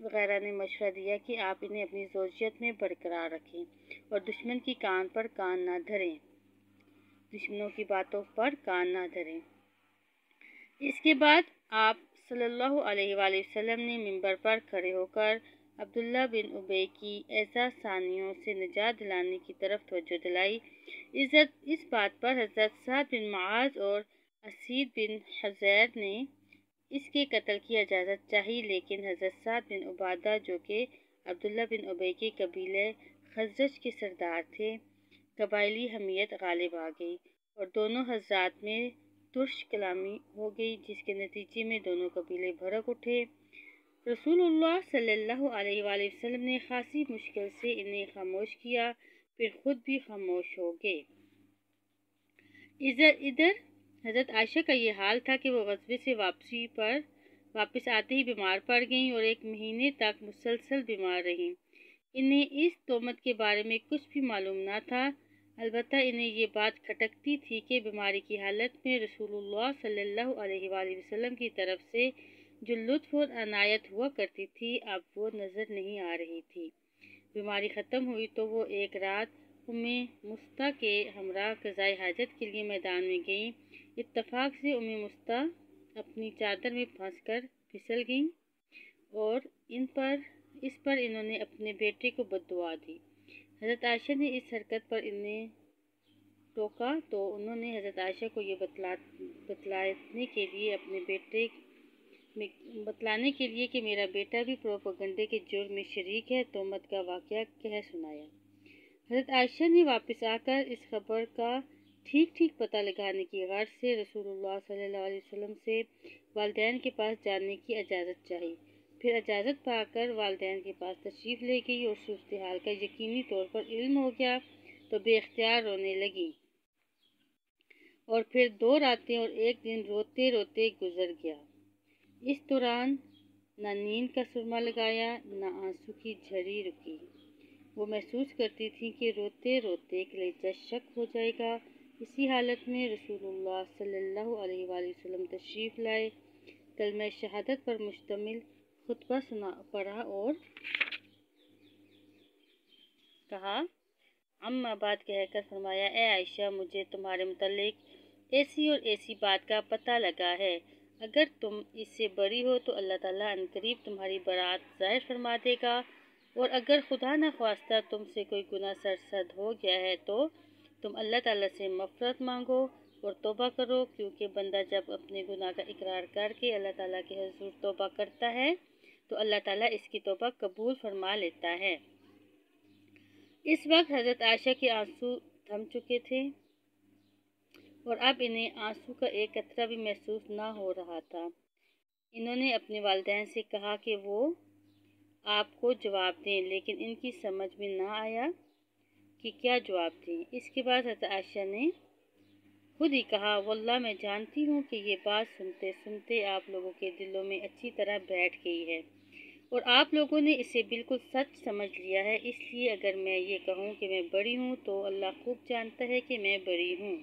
وغیرہ نے مشورہ دیا کہ آپ انہیں اپنی زوجیت میں برقرار رکھیں اور دشمن کی کان پر کان نہ دھریں، دشمنوں کی باتوں پر کان نہ دھریں۔ اس کے بعد آپ صلی اللہ علیہ وآلہ وسلم نے منبر پر کھڑے ہو کر عبداللہ بن ابی کی اعزاز ثانیوں سے نجات دلانے کی طرف توجہ دلائی۔ اس بات پر حضرت سعد بن معاذ اور اسید بن حضیر نے اس کے قتل کی اجازت چاہی، لیکن حضرت سعد بن عبادہ جو کہ عبداللہ بن ابی کے قبیلہ خزرج کے سردار تھے، قبائلی حمیت غالب آ گئی اور دونوں حضرات میں ترش کلامی ہو گئی، جس کے نتیجے میں دونوں قبیلے بھڑک اٹھے۔ رسول اللہ صلی اللہ علیہ وآلہ وسلم نے خاصی مشکل سے انہیں خاموش کیا، پھر خود بھی خاموش ہو گئے۔ ادھر حضرت عائشہ کا یہ حال تھا کہ وہ غزوے سے واپس آتے ہی بیمار پڑ گئیں اور 1 مہینے تک مسلسل بیمار رہیں۔ انہیں اس تہمت کے بارے میں کچھ بھی معلوم نہ تھا، البتہ انہیں یہ بات کھٹکتی تھی کہ بیماری کی حالت میں رسول اللہ صلی اللہ علیہ وآلہ وسلم کی طرف سے جو لطف اور عنایت ہوا کرتی تھی اب وہ نظر نہیں آ رہی تھی۔ بیماری ختم ہوئی تو وہ ایک رات ام مستہ کے ہمراہ قضائے حاجت کے لیے میدان میں گئیں۔ اتفاق سے ام مستہ اپنی چادر میں پھنس کر پھسل گئیں اور اس پر انہوں نے اپنے بیٹے کو بددعا دی۔ حضرت عائشہ نے اس حرکت پر انہیں ٹوکا تو انہوں نے حضرت عائشہ کو یہ بتلانے کے لیے کہ میرا بیٹا بھی پروپیگنڈے کے جرم میں شریک ہے، تہمت کا واقعہ کہہ سنایا۔ حضرت عائشہ نے واپس آ کر اس خبر کا ٹھیک پتہ لگانے کی غرض سے رسول اللہ صلی اللہ علیہ وسلم سے والدین کے پاس جانے کی اجازت چاہی، پھر اجازت پا کر والدین کے پاس تشریف لے گئی اور صورتحال کا یقینی طور پر علم ہو گیا تو بے اختیار رونے لگی اور پھر 2 راتیں اور 1 دن روتے روتے گزر گیا۔ اس دوران نہ نیند کا سرما لگایا، نہ آنسو کی جھڑی رکی۔ وہ محسوس کرتی تھی کہ روتے روتے کلیجہ شک ہو جائے گا۔ اسی حالت میں رسول اللہ صلی اللہ علیہ وآلہ وسلم تشریف لائے، کلمہ شہادت پر مشتمل خطبہ پڑھا اور کہا، اما بعد کہہ کر فرمایا، اے عائشہ، مجھے تمہارے متعلق ایسی اور ایسی بات کا پتہ لگا ہے، اگر تم اس سے بری ہو تو اللہ تعالیٰ عنقریب تمہاری برات ظاہر فرما دے گا، اور اگر خدا نخواستہ تم سے کوئی گناہ سرزد ہو گیا ہے تو تم اللہ تعالیٰ سے مغفرت مانگو اور توبہ کرو، کیونکہ بندہ جب اپنے گناہ کا اقرار کر کے اللہ تعالیٰ کے حضور توبہ کرتا ہے تو اللہ تعالیٰ اس کی توبہ قبول فرما لیتا ہے۔ اس وقت حضرت عائشہ کے آنسو تھم چکے تھے اور اب انہیں آنسو کا ایک قطرہ بھی محسوس نہ ہو رہا تھا۔ انہوں نے اپنے والدین سے کہا کہ وہ آپ کو جواب دیں، لیکن ان کی سمجھ میں نہ آیا کہ کیا جواب دیں۔ اس کے بعد حضرت عائشہ نے خود ہی کہا، واللہ میں جانتی ہوں کہ یہ بات سنتے سنتے آپ لوگوں کے دلوں میں اچھی طرح بیٹھ گئی ہے اور آپ لوگوں نے اسے بالکل سچ سمجھ لیا ہے، اس لیے اگر میں یہ کہوں کہ میں بری ہوں تو اللہ خوب جانتا ہے کہ میں بری ہوں،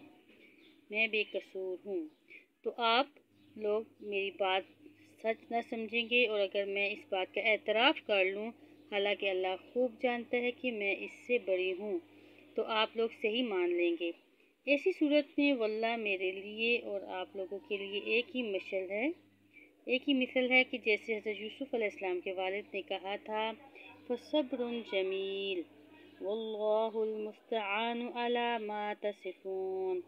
میں بے قصور ہوں، تو آپ لوگ میری بات سچ نہ سمجھیں گے، اور اگر میں اس بات کا اعتراف کر لوں حالانکہ اللہ خوب جانتا ہے کہ میں اس سے بری ہوں، تو آپ لوگ صحیح مان لیں گے۔ ایسی صورت میں واللہ میرے لیے اور آپ لوگوں کے لیے ایک ہی مثل ہے کہ جیسے حضرت یوسف علیہ السلام کے والد نے کہا تھا، فَصَبْرٌ جَمِیلٌ وَاللَّهُ الْمُسْتَعَانُ عَلَى مَا تَصِفُونَ،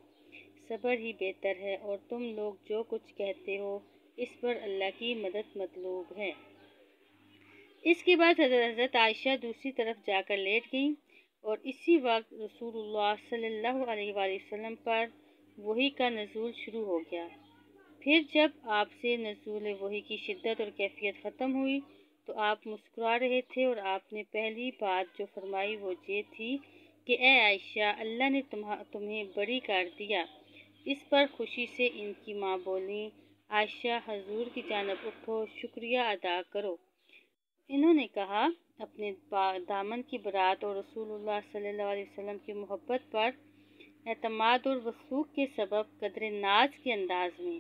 صبر ہی بہتر ہے اور تم لوگ جو کچھ کہتے ہو اس پر اللہ کی مدد مطلوب ہے۔ اس کے بعد حضرت عائشہ دوسری طرف جا کر لیٹ گئیں اور اسی وقت رسول اللہ صلی اللہ علیہ وآلہ وسلم پر وحی کا نزول شروع ہو گیا۔ پھر جب آپ سے نزول وحی کی شدت اور کیفیت ختم ہوئی تو آپ مسکرا رہے تھے اور آپ نے پہلی بات جو فرمائی وہ یہ تھی کہ اے عائشہ، اللہ نے تمہیں بری کر دیا۔ اس پر خوشی سے ان کی ماں بولیں، عائشہ حضور کی جانب اٹھو، شکریہ ادا کرو۔ انہوں نے کہا، اپنے دامن کی برات اور رسول اللہ صلی اللہ علیہ وسلم کی محبت پر اعتماد اور وثوق کے سبب قدر ناز کے انداز میں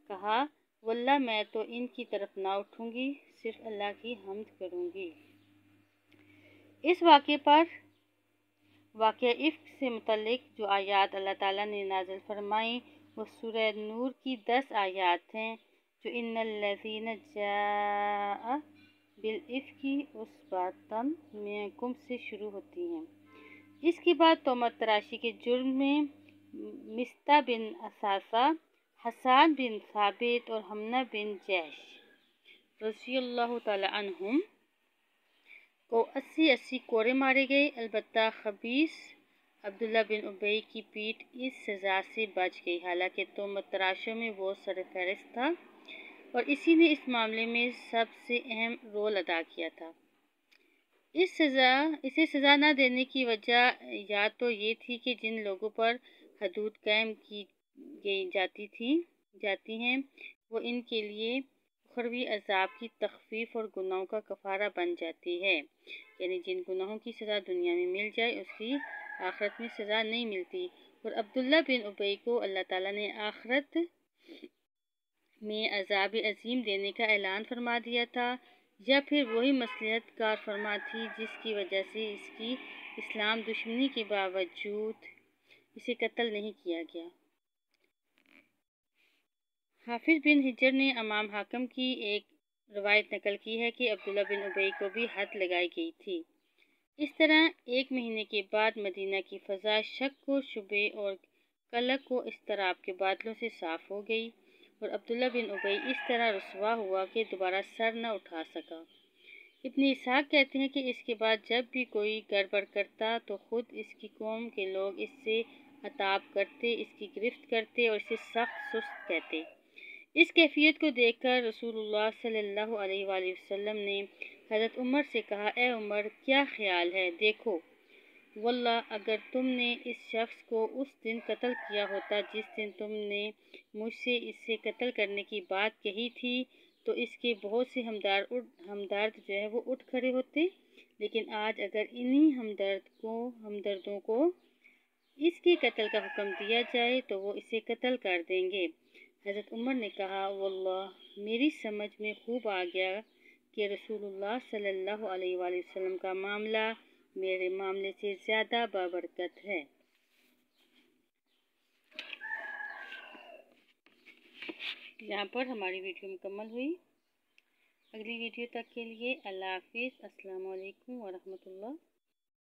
کہا، واللہ میں تو ان کی طرف نہ اٹھوں گی، صرف اللہ کی حمد کروں گی۔ اس واقعہ افک سے متعلق جو آیات اللہ تعالیٰ نے نازل فرمائیں وہ سورہ نور کی 10 آیات ہیں، جو ان الذین جاء بالافک عصبۃ منکم سے شروع ہوتی ہیں۔ اس کے بعد تہمت تراشی کے جرم میں مصطح بن اثاثہ، حسان بن ثابت اور حمنہ بن جیش رضی اللہ تعالی عنہم کو 80 کوڑے مارے گئے۔ البتہ خبیث عبداللہ بن ابی کی پیٹھ اس سزا سے بچ گئی، حالانکہ تہمت تراشوں میں وہ سرفہرست تھا اور اسی نے اس معاملے میں سب سے اہم رول ادا کیا تھا۔ اسے سزا نہ دینے کی وجہ یا تو یہ تھی کہ جن لوگوں پر حدود قائم کی جاتی ہیں وہ ان کے لیے اخروی عذاب کی تخفیف اور گناہوں کا کفارہ بن جاتی ہے، یعنی جن گناہوں کی سزا دنیا میں مل جائے اس کی آخرت میں سزا نہیں ملتی، اور عبداللہ بن ابی کو اللہ تعالیٰ نے آخرت میں عذاب عظیم دینے کا اعلان فرما دیا تھا، یا پھر وہی مصلحت کار فرما تھی جس کی وجہ سے اس کی اسلام دشمنی کے باوجود اسے قتل نہیں کیا گیا۔ حافظ بن حجر نے امام حاکم کی ایک روایت نقل کی ہے کہ عبداللہ بن ابی کو بھی حد لگائی گئی تھی۔ اس طرح 1 مہینے کے بعد مدینہ کی فضا شک و شبہ اور قلق و اضطراب کے بادلوں سے صاف ہو گئی، اور عبداللہ بن ابی اس طرح رسوا ہوا کہ دوبارہ سر نہ اٹھا سکا۔ ابن اسحاق کہتے ہیں کہ اس کے بعد جب بھی کوئی گڑبڑ کرتا تو خود اس کی قوم کے لوگ اس سے عتاب کرتے، اس کی گرفت کرتے اور اسے سخت سست کہتے۔ اس کیفیت کو دیکھ کر رسول اللہ صلی اللہ علیہ وآلہ وسلم نے حضرت عمر سے کہا، اے عمر، کیا خیال ہے؟ دیکھو، واللہ اگر تم نے اس شخص کو اس دن قتل کیا ہوتا جس دن تم نے مجھ سے اسے قتل کرنے کی بات کہی تھی تو اس کے بہت سے ہمدرد وہ اٹھ کھڑے ہوتے، لیکن آج اگر انہی ہمدردوں کو اس کے قتل کا حکم دیا جائے تو وہ اسے قتل کر دیں گے۔ حضرت عمر نے کہا، واللہ میری سمجھ میں خوب آ گیا کہ رسول اللہ صلی اللہ علیہ وآلہ وسلم کا معاملہ میرے معاملے سے زیادہ بابرکت ہے۔ یہاں پر ہماری ویڈیو مکمل ہوئی۔ اگلی ویڈیو تک کے لیے اللہ حافظ، السلام علیکم ورحمۃ اللہ۔